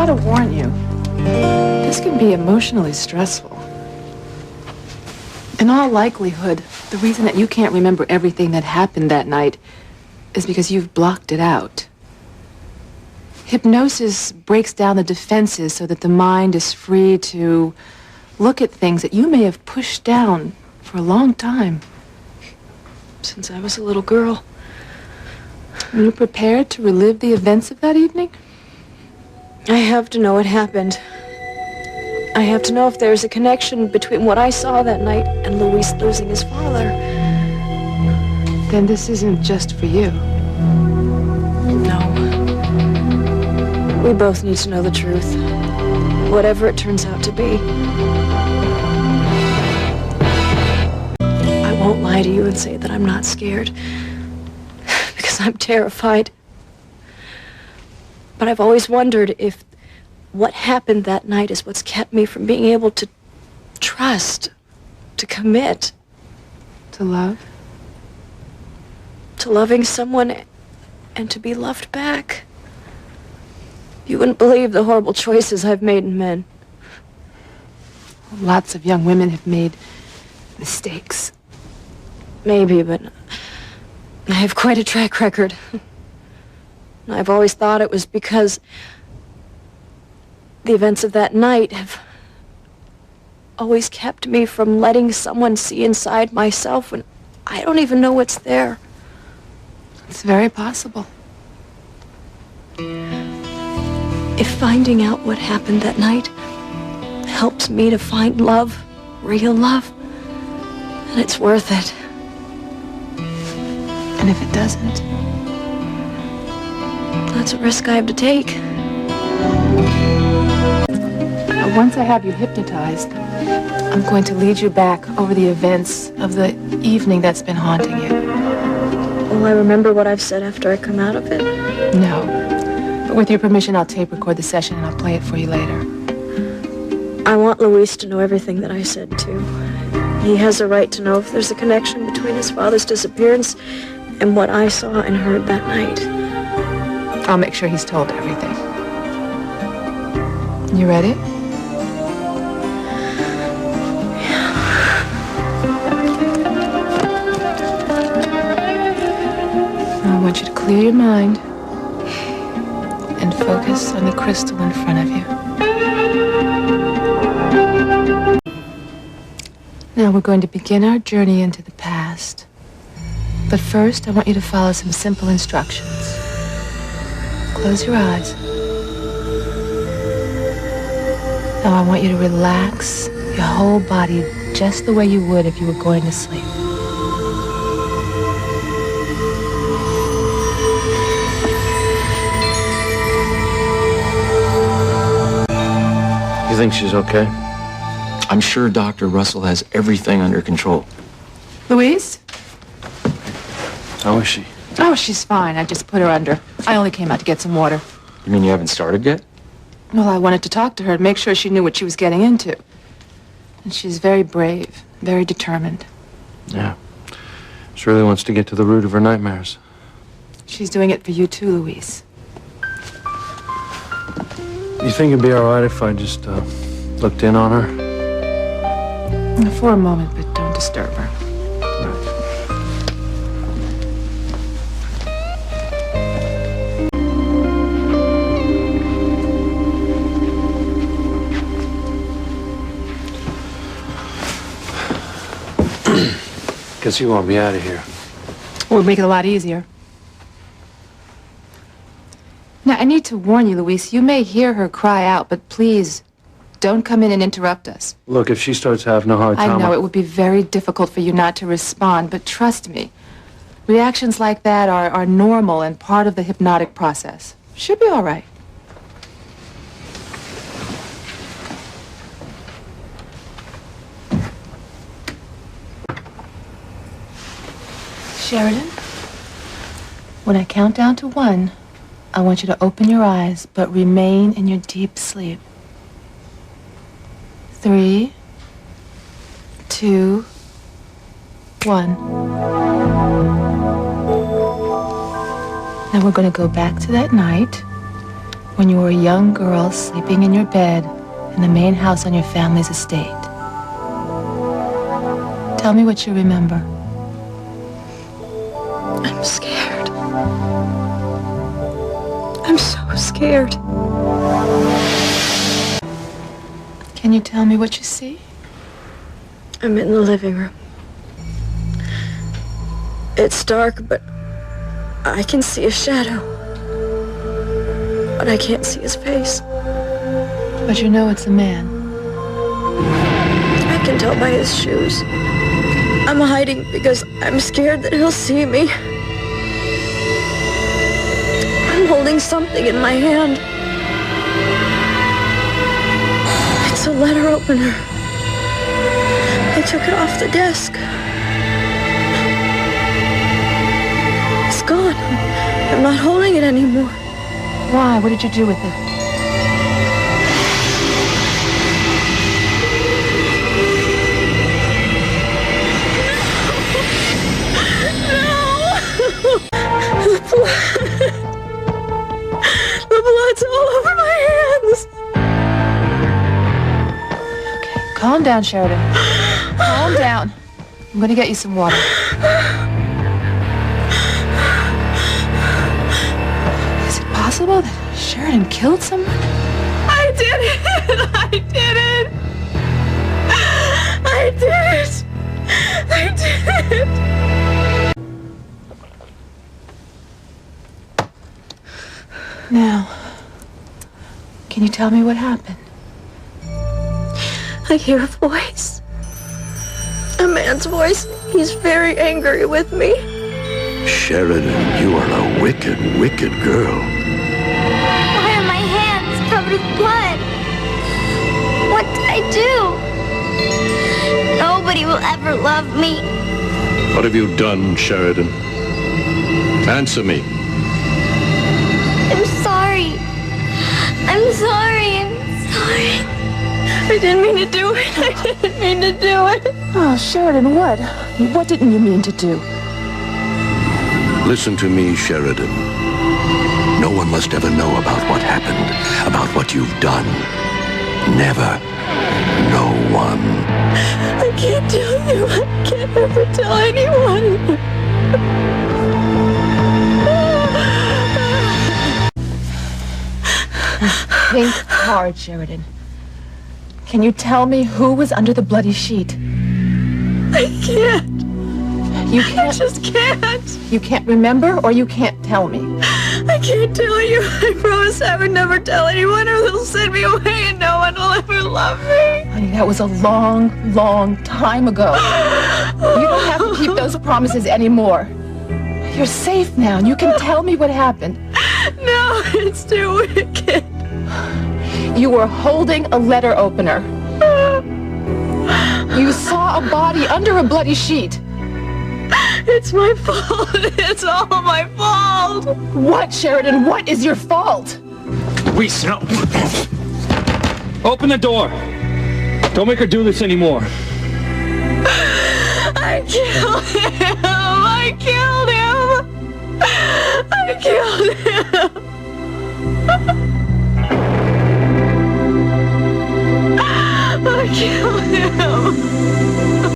gotta warn you, this can be emotionally stressful. In all likelihood, the reason that you can't remember everything that happened that night is because you've blocked it out. Hypnosis breaks down the defenses so that the mind is free to look at things that you may have pushed down for a long time. Since I was a little girl. Are you prepared to relive the events of that evening? I have to know what happened. I have to know if there's a connection between what I saw that night and Luis losing his father. Then this isn't just for you. No. We both need to know the truth. Whatever it turns out to be. I won't lie to you and say that I'm not scared. Because I'm terrified. But I've always wondered if what happened that night is what's kept me from being able to trust, to commit. To love? To loving someone and to be loved back. You wouldn't believe the horrible choices I've made in men. Lots of young women have made mistakes. Maybe, but I have quite a track record. I've always thought it was because the events of that night have always kept me from letting someone see inside myself when I don't even know what's there. It's very possible. If finding out what happened that night helps me to find love, real love, then it's worth it. And if it doesn't? That's a risk I have to take. Once I have you hypnotized, I'm going to lead you back over the events of the evening that's been haunting you. Will I remember what I've said after I come out of it? No. But with your permission, I'll tape record the session and I'll play it for you later. I want Luis to know everything that I said, too. He has a right to know if there's a connection between his father's disappearance and what I saw and heard that night. I'll make sure he's told everything. You ready? I want you to clear your mind and focus on the crystal in front of you. Now we're going to begin our journey into the past. But first, I want you to follow some simple instructions. Close your eyes. Now I want you to relax your whole body just the way you would if you were going to sleep. You think she's okay? I'm sure Dr. Russell has everything under control. Louise? How is she? Oh, she's fine. I just put her under. I only came out to get some water. You mean you haven't started yet? Well, I wanted to talk to her and make sure she knew what she was getting into. And she's very brave, very determined. Yeah. She really wants to get to the root of her nightmares. She's doing it for you too, Louise. You think it'd be all right if I just looked in on her? For a moment, but don't disturb her. Guess you won't be out of here. It would make it a lot easier. Now, I need to warn you, Luis, you may hear her cry out, but please, don't come in and interrupt us. Look, if she starts having a hard time... I know it would be very difficult for you not to respond, but trust me, reactions like that are normal and part of the hypnotic process. She'll be all right. Sheridan, when I count down to 1, I want you to open your eyes, but remain in your deep sleep. 3, 2, 1. Now we're going to go back to that night when you were a young girl sleeping in your bed in the main house on your family's estate. Tell me what you remember. I'm scared. I'm so scared. Can you tell me what you see? I'm in the living room. It's dark, but I can see a shadow. But I can't see his face. But you know it's a man. I can tell by his shoes. I'm hiding because I'm scared that he'll see me. I'm holding something in my hand. It's a letter opener. I took it off the desk. It's gone. I'm not holding it anymore. Why? What did you do with it? The blood's all over my hands. Okay, calm down, Sheridan. Calm down. I'm gonna get you some water. Is it possible that Sheridan killed someone? I did it! I did it! I did it! I did it! Now, can you tell me what happened? I hear a voice. A man's voice. He's very angry with me. Sheridan, you are a wicked, wicked girl. Why are my hands covered with blood? What did I do? Nobody will ever love me. What have you done, Sheridan? Answer me. I'm sorry. I'm sorry. I'm sorry. I didn't mean to do it. I didn't mean to do it. Oh, Sheridan, what? What didn't you mean to do? Listen to me, Sheridan. No one must ever know about what happened, about what you've done. Never. No one. I can't tell you. I can't ever tell anyone. Think hard, Sheridan. Can you tell me who was under the bloody sheet? I can't. You I can't. just can't. You can't remember, or you can't tell me. I can't tell you. I promise I would never tell anyone, or they'll send me away and no one will ever love me. Honey, that was a long, long time ago. You don't have to keep those promises anymore. You're safe now, and you can tell me what happened. No, it's too wicked. You were holding a letter opener. You saw a body under a bloody sheet. It's my fault. It's all my fault. What, Sheridan? What is your fault? Reese, no. Open the door. Don't make her do this anymore. I killed him. I killed him. I killed him. I killed him.